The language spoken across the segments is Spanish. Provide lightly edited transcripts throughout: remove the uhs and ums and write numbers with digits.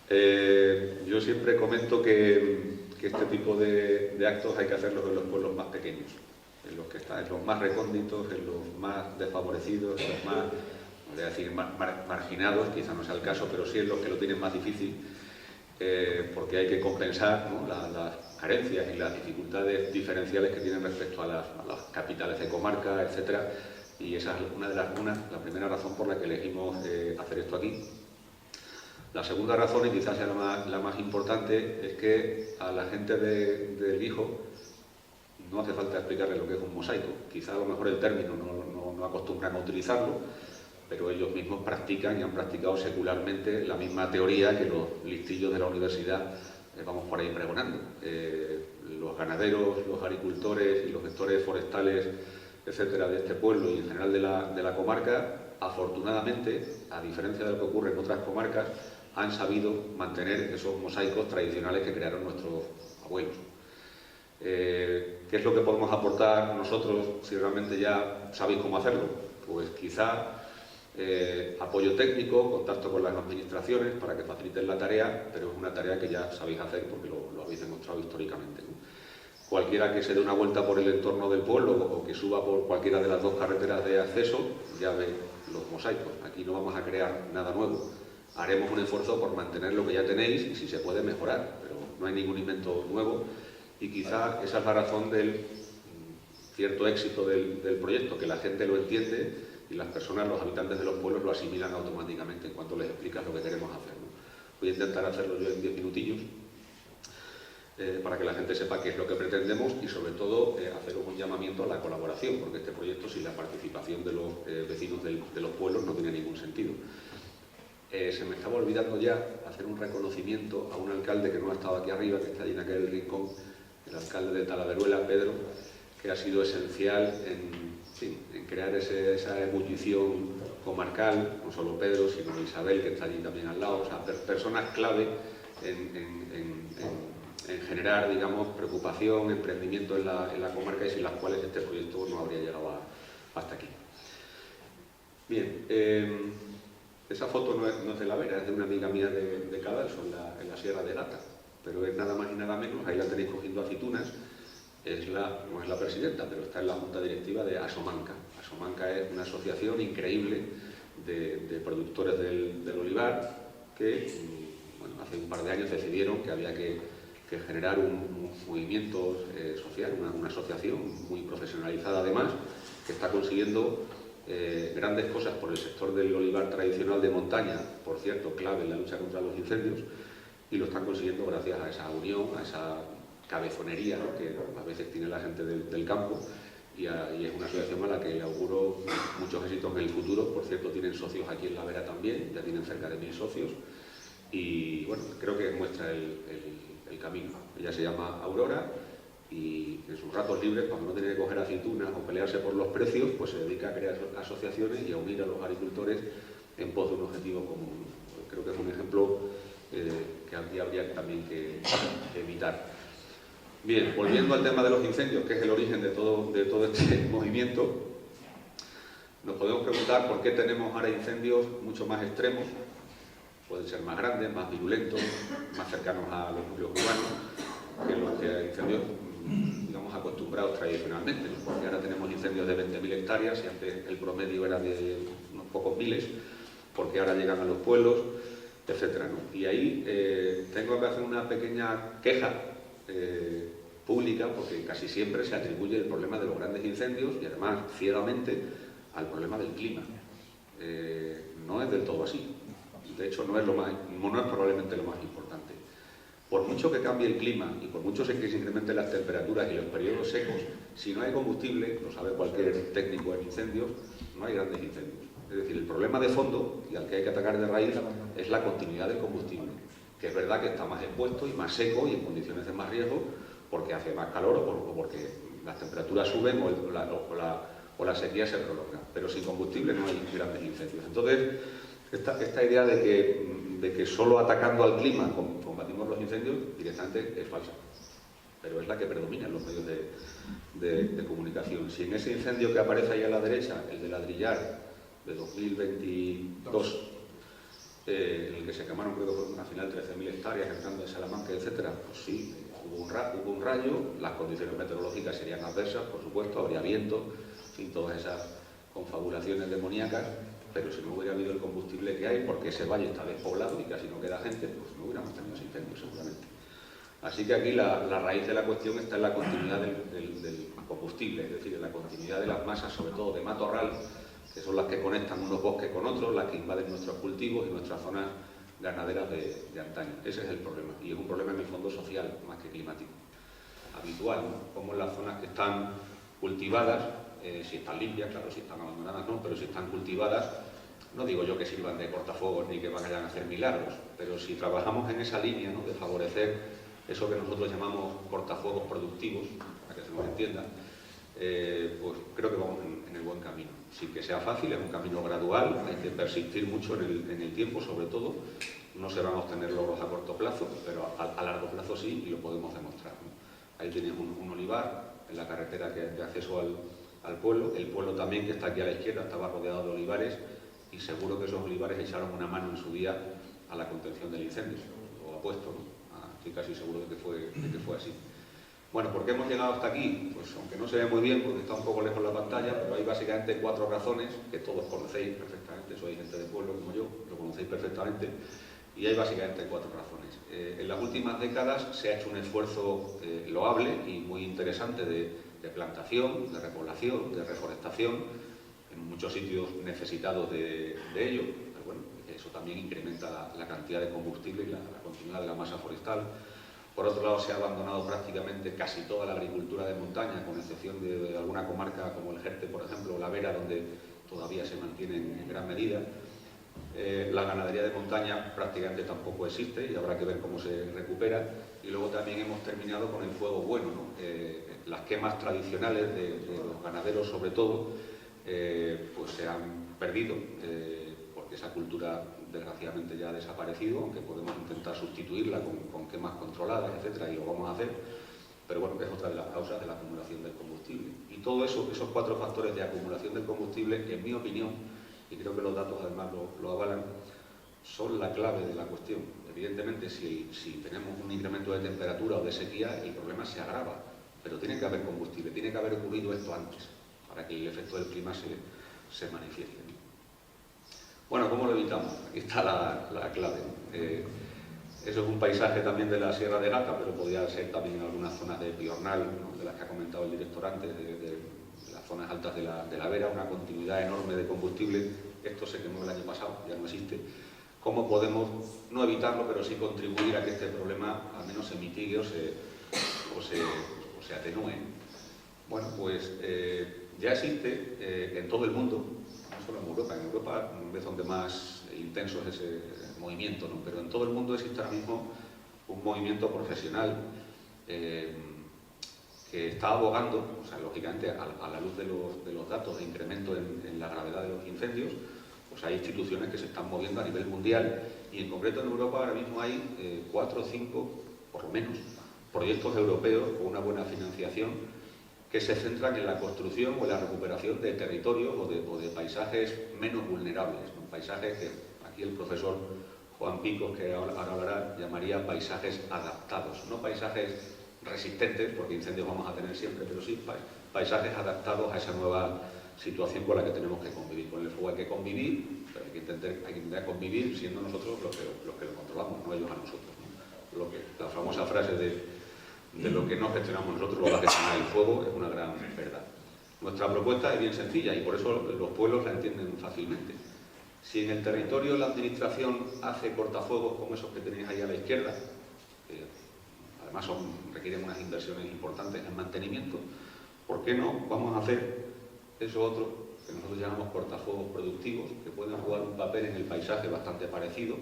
Yo siempre comento que este tipo de actos hay que hacerlos en los pueblos más pequeños, en los que están, en los más recónditos, en los más desfavorecidos, en los más, no voy a decir marginados, quizá no sea el caso, pero sí en los que lo tienen más difícil, porque hay que compensar, ¿no?, las carencias y las dificultades diferenciales que tienen respecto a las capitales de comarca, etcétera, y esa es la primera razón por la que elegimos hacer esto aquí. La segunda razón, y quizás sea la más importante, es que a la gente del Guijo no hace falta explicarle lo que es un mosaico. Quizá a lo mejor el término no acostumbran a utilizarlo, pero ellos mismos practican y han practicado secularmente la misma teoría que los listillos de la universidad vamos por ahí pregonando. Los ganaderos, los agricultores y los gestores forestales, etcétera, de este pueblo y en general de la comarca, afortunadamente, a diferencia de lo que ocurre en otras comarcas, han sabido mantener esos mosaicos tradicionales que crearon nuestros abuelos. ¿Qué es lo que podemos aportar nosotros si realmente ya sabéis cómo hacerlo? Pues quizá apoyo técnico, contacto con las administraciones para que faciliten la tarea, pero es una tarea que ya sabéis hacer porque lo habéis demostrado históricamente, ¿no? Cualquiera que se dé una vuelta por el entorno del pueblo o que suba por cualquiera de las dos carreteras de acceso ya ve los mosaicos. Aquí no vamos a crear nada nuevo. Haremos un esfuerzo por mantener lo que ya tenéis y si se puede mejorar, pero no hay ningún invento nuevo y quizá esa es la razón del cierto éxito del proyecto, que la gente lo entiende y las personas, los habitantes de los pueblos lo asimilan automáticamente en cuanto les explicas lo que queremos hacer, ¿no? Voy a intentar hacerlo yo en 10 minutillos para que la gente sepa qué es lo que pretendemos y sobre todo hacer un llamamiento a la colaboración, porque este proyecto sin la participación de los vecinos de los pueblos no tiene ningún sentido. Se me estaba olvidando ya hacer un reconocimiento a un alcalde que no ha estado aquí arriba, que está allí en aquel rincón, el alcalde de Talaveruela, Pedro, que ha sido esencial en crear esa ebullición comarcal, no solo Pedro, sino Isabel, que está allí también al lado, o sea, personas clave en generar, digamos, preocupación, emprendimiento en la comarca y sin las cuales este proyecto no habría llegado hasta aquí. Bien, esa foto no es de la Vera, es de una amiga mía de Cadalso, en la Sierra de Gata, pero es nada más y nada menos, ahí la tenéis cogiendo aceitunas, no es la presidenta, pero está en la junta directiva de Asomanca. Asomanca es una asociación increíble de productores del olivar que, bueno, hace un par de años decidieron que había que generar un movimiento social, una asociación muy profesionalizada además, que está consiguiendo grandes cosas por el sector del olivar tradicional de montaña, por cierto, clave en la lucha contra los incendios, y lo están consiguiendo gracias a esa unión, a esa cabezonería, ¿no?, que a veces tiene la gente del campo, y es una asociación a la que auguro muchos éxitos en el futuro. Por cierto, tienen socios aquí en La Vera también, ya tienen cerca de 1000 socios, y bueno, creo que muestra el camino. Ella se llama Aurora y en sus ratos libres, cuando no tiene que coger aceitunas o pelearse por los precios, pues se dedica a crear asociaciones y a unir a los agricultores en pos de un objetivo común. Creo que es un ejemplo que aquí habría también que evitar. Bien, volviendo al tema de los incendios, que es el origen de todo este movimiento, nos podemos preguntar por qué tenemos ahora incendios mucho más extremos, pueden ser más grandes, más virulentos, más cercanos a los núcleos urbanos, que los incendios, digamos, acostumbrados tradicionalmente, ¿no? Porque ahora tenemos incendios de 20.000 hectáreas y antes el promedio era de unos pocos miles, porque ahora llegan a los pueblos, etcétera, ¿no? Y ahí tengo que hacer una pequeña queja pública, porque casi siempre se atribuye el problema de los grandes incendios y además ciegamente al problema del clima. No es del todo así. De hecho, no es probablemente lo más importante. Por mucho que cambie el clima y por mucho que se incrementen las temperaturas y los periodos secos, si no hay combustible, lo sabe cualquier técnico en incendios, no hay grandes incendios. Es decir, el problema de fondo y al que hay que atacar de raíz es la continuidad del combustible, que es verdad que está más expuesto y más seco y en condiciones de más riesgo porque hace más calor o porque las temperaturas suben o la sequía se prolonga. Pero sin combustible no hay grandes incendios. Entonces, esta idea de que solo atacando al clima combatimos los incendios directamente es falsa, pero es la que predomina en los medios de comunicación. Si en ese incendio que aparece ahí a la derecha, el de Ladrillar de 2022, en el que se quemaron, creo que fueron al final 13.000 hectáreas, el Grande de Salamanca, etcétera, pues sí, hubo un rayo, las condiciones meteorológicas serían adversas, por supuesto, habría viento, y todas esas confabulaciones demoníacas, pero si no hubiera habido el combustible que hay, porque ese valle está despoblado y casi no queda gente, pues no hubiéramos tenido ese incendio seguramente. Así que aquí la raíz de la cuestión está en la continuidad del combustible, es decir, en la continuidad de las masas, sobre todo de matorral, que son las que conectan unos bosques con otros, las que invaden nuestros cultivos y nuestras zonas ganaderas de antaño. Ese es el problema, y es un problema en el fondo social, más que climático. Habitual, ¿no? Como en las zonas que están cultivadas, si están limpias, claro, si están abandonadas no, pero si están cultivadas, no digo yo que sirvan de cortafuegos ni que vayan a hacer milagros, pero si trabajamos en esa línea, ¿no?, de favorecer eso que nosotros llamamos cortafuegos productivos, para que se nos entienda, pues creo que vamos en el buen camino. Sin que sea fácil, es un camino gradual, hay que persistir mucho en el tiempo, sobre todo. No se van a obtener logros a corto plazo, pero a largo plazo sí, y lo podemos demostrar, ¿no? Ahí tenéis un olivar en la carretera de acceso al pueblo. El pueblo también, que está aquí a la izquierda, estaba rodeado de olivares, y seguro que esos olivares echaron una mano en su día a la contención del incendio. Lo apuesto, ¿no? Estoy casi seguro de que fue así. Bueno, ¿por qué hemos llegado hasta aquí? Pues aunque no se ve muy bien, porque está un poco lejos la pantalla, pero hay básicamente 4 razones que todos conocéis perfectamente, sois gente de pueblo como yo, lo conocéis perfectamente, y hay básicamente 4 razones. En las últimas décadas se ha hecho un esfuerzo loable y muy interesante de plantación, de repoblación, de reforestación, en muchos sitios necesitados de ello, pero bueno, eso también incrementa la cantidad de combustible y la continuidad de la masa forestal. Por otro lado, se ha abandonado prácticamente casi toda la agricultura de montaña, con excepción de alguna comarca como el Jerte, por ejemplo, o la Vera, donde todavía se mantiene en gran medida. La ganadería de montaña prácticamente tampoco existe y habrá que ver cómo se recupera. Y luego también hemos terminado con el fuego bueno, ¿no? Las quemas tradicionales de los ganaderos, sobre todo, pues se han perdido, porque esa cultura desgraciadamente ya ha desaparecido, aunque podemos intentar sustituirla con quemas controladas, etcétera, y lo vamos a hacer, pero bueno, es otra de las causas de la acumulación del combustible. Y todo eso, esos 4 factores de acumulación del combustible, en mi opinión, y creo que los datos además lo avalan, son la clave de la cuestión. Evidentemente, si tenemos un incremento de temperatura o de sequía, el problema se agrava, pero tiene que haber combustible, tiene que haber ocurrido esto antes, para que el efecto del clima se manifieste. Bueno, ¿cómo lo evitamos? Aquí está la clave. Eso es un paisaje también de la Sierra de Gata, pero podría ser también en algunas zonas de Piornal, ¿no?, de las que ha comentado el director antes, de las zonas altas de la Vera, una continuidad enorme de combustible. Esto se quemó el año pasado, ya no existe. ¿Cómo podemos no evitarlo, pero sí contribuir a que este problema al menos se mitigue o se atenúe? Bueno, pues ya existe en todo el mundo, no solo en Europa es donde más intenso es ese movimiento, ¿no? Pero en todo el mundo existe ahora mismo un movimiento profesional que está abogando, o sea, lógicamente a la luz de los datos de incremento en la gravedad de los incendios, pues hay instituciones que se están moviendo a nivel mundial, y en concreto en Europa ahora mismo hay 4 o 5, por lo menos, proyectos europeos con una buena financiación que se centran en la construcción o en la recuperación de territorios o de paisajes menos vulnerables, ¿no? Paisajes que aquí el profesor Juan Picos, que ahora hablará, llamaría paisajes adaptados, no paisajes resistentes, porque incendios vamos a tener siempre, pero sí paisajes adaptados a esa nueva situación con la que tenemos que convivir. Con el fuego hay que convivir, pero hay que intentar convivir siendo nosotros los que lo controlamos, no ellos a nosotros, ¿no? La famosa frase de lo que no gestionamos nosotros lo va a gestionar el fuego es una gran verdad. Nuestra propuesta es bien sencilla y por eso los pueblos la entienden fácilmente. Si en el territorio la administración hace cortafuegos como esos que tenéis ahí a la izquierda, que además requieren unas inversiones importantes en mantenimiento, ¿por qué no vamos a hacer eso otro que nosotros llamamos cortafuegos productivos, que pueden jugar un papel en el paisaje bastante parecido,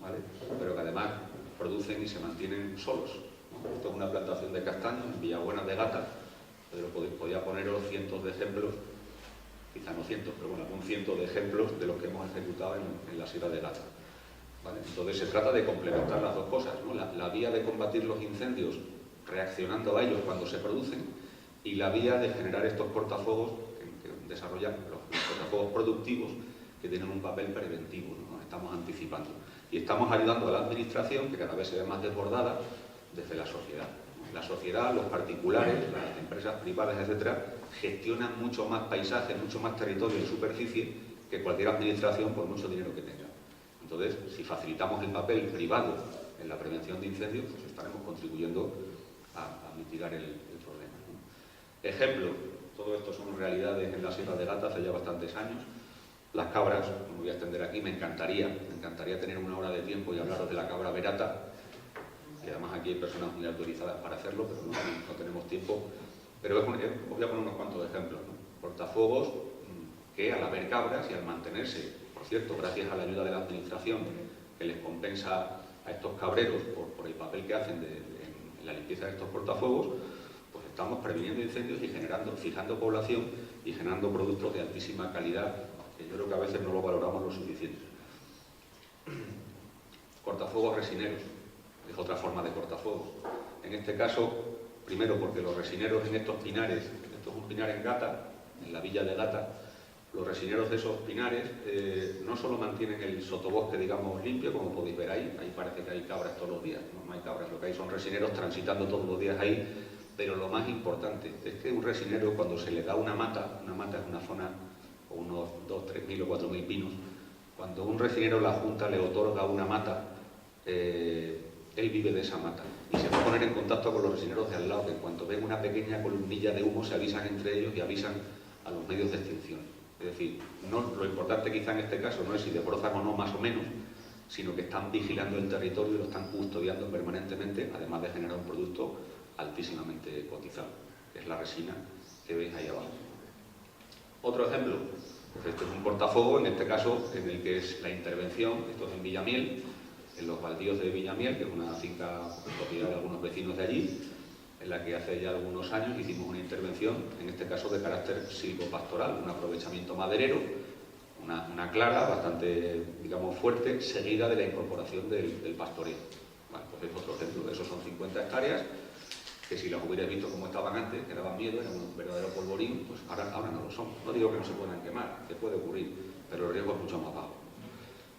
¿vale?, pero que además producen y se mantienen solos? Esto es una plantación de castaños en Villabuena de Gata, pero podría poneros cientos de ejemplos, quizá no cientos, pero bueno, un ciento de ejemplos de los que hemos ejecutado en la Sierra de Gata, ¿vale? Entonces se trata de complementar las dos cosas, ¿no? La vía de combatir los incendios reaccionando a ellos cuando se producen, y la vía de generar estos cortafuegos que desarrollan los cortafuegos productivos, que tienen un papel preventivo, ¿no?, estamos anticipando. Y estamos ayudando a la administración, que cada vez se ve más desbordada, desde la sociedad. La sociedad, los particulares, las empresas privadas, etcétera, gestionan mucho más paisaje, mucho más territorio y superficie que cualquier administración por mucho dinero que tenga. Entonces, si facilitamos el papel privado en la prevención de incendios, pues estaremos contribuyendo a mitigar el problema, ¿no? Ejemplo, todo esto son realidades en la Sierra de Gata hace ya bastantes años. Las cabras, no me voy a extender aquí, me encantaría tener una hora de tiempo y hablaros de la cabra verata, y además aquí hay personas muy autorizadas para hacerlo, pero no tenemos tiempo. Pero os voy a poner unos cuantos ejemplos, ¿no? Cortafuegos que al haber cabras y al mantenerse, por cierto, gracias a la ayuda de la administración, que les compensa a estos cabreros por el papel que hacen en la limpieza de estos cortafuegos, pues estamos previniendo incendios y fijando población y generando productos de altísima calidad, que yo creo que a veces no lo valoramos lo suficiente. Cortafuegos resineros, es otra forma de cortafuegos. En este caso, primero porque los resineros en estos pinares, esto es un pinar en Gata, en la villa de Gata, los resineros de esos pinares no solo mantienen el sotobosque, digamos, limpio, como podéis ver ahí parece que hay cabras todos los días, no hay cabras, lo que hay son resineros transitando todos los días ahí, pero lo más importante es que un resinero, cuando se le da una mata es una zona con unos 2.000, 3.000 o 4.000 pinos, cuando un resinero la junta le otorga una mata, él vive de esa mata y se va a poner en contacto con los resineros de al lado, que en cuanto ven una pequeña columnilla de humo se avisan entre ellos y avisan a los medios de extinción. Es decir, lo importante quizá en este caso no es si debrozan o no, más o menos, sino que están vigilando el territorio y lo están custodiando permanentemente, además de generar un producto altísimamente cotizado, que es la resina que veis ahí abajo. Otro ejemplo, pues este es un cortafuego, en este caso en el que es la intervención, esto es en Villamiel, en los baldíos de Villamiel, que es una finca propiedad de algunos vecinos de allí, en la que hace ya algunos años hicimos una intervención, en este caso de carácter silvopastoral, un aprovechamiento maderero, una clara bastante, digamos, fuerte, seguida de la incorporación del pastoreo. Vale, pues es otro ejemplo, esos son 50 hectáreas, que si las hubierais visto como estaban antes, que daban miedo, eran un verdadero polvorín, pues ahora no lo son. No digo que no se puedan quemar, que puede ocurrir, pero el riesgo es mucho más bajo.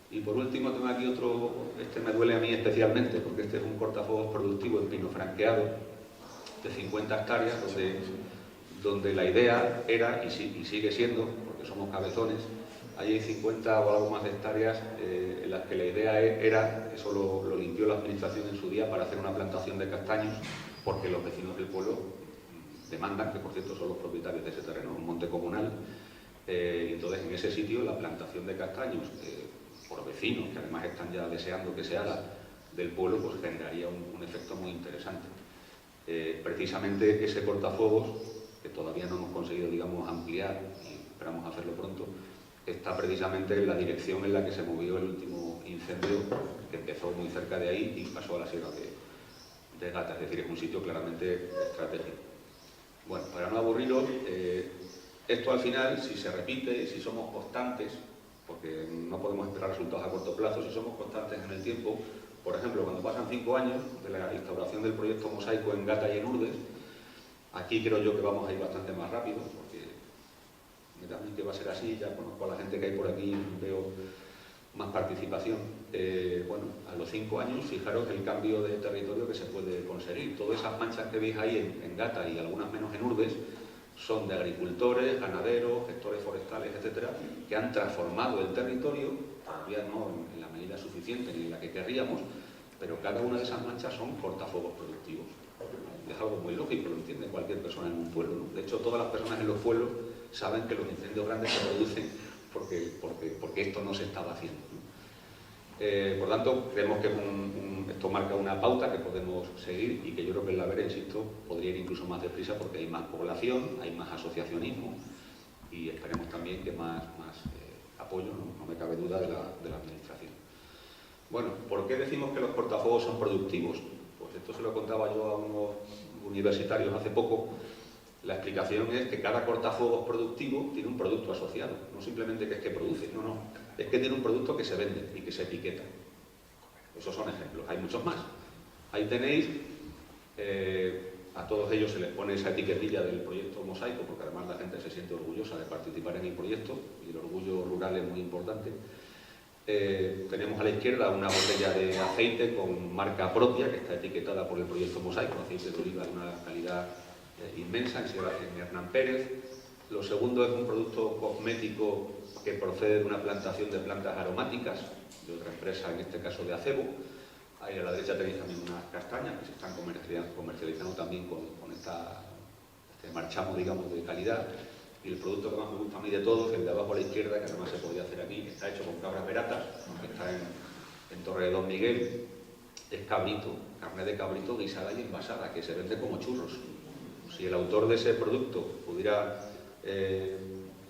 Y por último tengo aquí otro, este me duele a mí especialmente, porque este es un cortafuegos productivo en pino franqueado, de 50 hectáreas, donde la idea era, y sigue siendo, porque somos cabezones, allí hay 50 o algo más de hectáreas en las que la idea era, eso lo limpió la administración en su día, para hacer una plantación de castaños, porque los vecinos del pueblo demandan, que por cierto son los propietarios de ese terreno, un monte comunal, entonces en ese sitio la plantación de castaños por vecinos, que además están ya deseando que se haga, del pueblo, pues generaría un efecto muy interesante. Precisamente ese cortafuegos, que todavía no hemos conseguido, digamos, ampliar, y esperamos hacerlo pronto, está precisamente en la dirección en la que se movió el último incendio, que empezó muy cerca de ahí y pasó a la Sierra de Gata, es decir, es un sitio claramente estratégico. Bueno, para no aburriros, esto al final, si se repite, si somos constantes, porque no podemos esperar resultados a corto plazo, si somos constantes en el tiempo, por ejemplo, cuando pasan 5 años de la instauración del proyecto Mosaico en Gata y en Urdes, aquí creo yo que vamos a ir bastante más rápido, porque me da a mí que va a ser así, ya conozco a la gente que hay por aquí, veo más participación. Bueno, a los 5 años, fijaros el cambio de territorio que se puede conseguir. Todas esas manchas que veis ahí en Gata y algunas menos en Urdes, son de agricultores, ganaderos, gestores forestales, etcétera, que han transformado el territorio, todavía no en la medida suficiente ni en la que querríamos, pero cada una de esas manchas son cortafuegos productivos. Es algo muy lógico, lo entiende cualquier persona en un pueblo, ¿no? De hecho, todas las personas en los pueblos saben que los incendios grandes se producen porque esto no se estaba haciendo, ¿no? Por tanto, creemos que esto marca una pauta que podemos seguir y que yo creo que en La Vera, insisto, podría ir incluso más deprisa porque hay más población, hay más asociacionismo y esperemos también que más apoyo, no me cabe duda, de la administración. Bueno, ¿por qué decimos que los cortafuegos son productivos? Pues esto se lo contaba yo a unos universitarios hace poco. La explicación es que cada cortafuegos productivo tiene un producto asociado, no simplemente que es que produce, no, es que tiene un producto que se vende y que se etiqueta. Esos son ejemplos, hay muchos más. Ahí tenéis, a todos ellos se les pone esa etiquetilla del proyecto Mosaico, porque además la gente se siente orgullosa de participar en el proyecto y el orgullo rural es muy importante. Tenemos a la izquierda una botella de aceite con marca propia que está etiquetada por el proyecto Mosaico, aceite de oliva de una calidad inmensa en Hernán Pérez. Lo segundo es un producto cosmético que procede de una plantación de plantas aromáticas de otra empresa, en este caso de acebo. Ahí a la derecha tenéis también unas castañas que se están comercializando también con este marchamo, digamos, de calidad. Y el producto que más me gusta a mí de todos, el de abajo a la izquierda, que además se podría hacer aquí, que está hecho con cabras veratas, que está en Torre de Don Miguel, es cabrito, carne de cabrito guisada y envasada, que se vende como churros. Si el autor de ese producto pudiera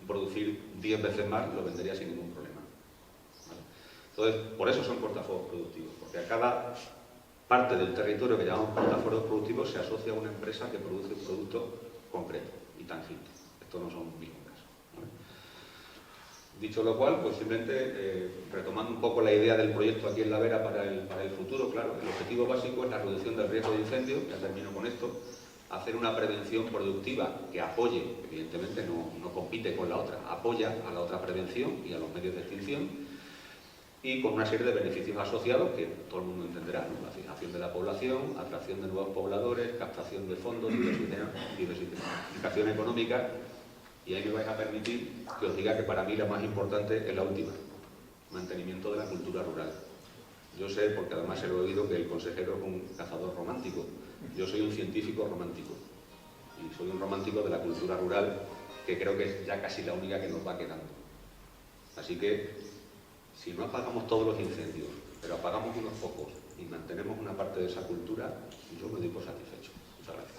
producir 10 veces más, lo vendería sin ningún problema. ¿Vale? Entonces, por eso son cortafuegos productivos, porque a cada parte del territorio que llamamos cortafuegos productivos se asocia a una empresa que produce un producto concreto y tangible. Esto no son milongas. ¿Vale? Dicho lo cual, pues simplemente retomando un poco la idea del proyecto aquí en La Vera para el futuro, claro, el objetivo básico es la reducción del riesgo de incendio, ya termino con esto, hacer una prevención productiva que apoye, evidentemente no compite con la otra, apoya a la otra prevención y a los medios de extinción, y con una serie de beneficios asociados que todo el mundo entenderá, ¿no? La fijación de la población, atracción de nuevos pobladores, captación de fondos, diversificación económica. Y ahí me vais a permitir que os diga que para mí la más importante es la última, mantenimiento de la cultura rural. Yo sé, porque además se lo he oído, que el consejero es un cazador romántico. Yo soy un científico romántico. Y soy un romántico de la cultura rural, que creo que es ya casi la única que nos va quedando. Así que, si no apagamos todos los incendios, pero apagamos unos pocos y mantenemos una parte de esa cultura, yo me doy por satisfecho. Muchas gracias.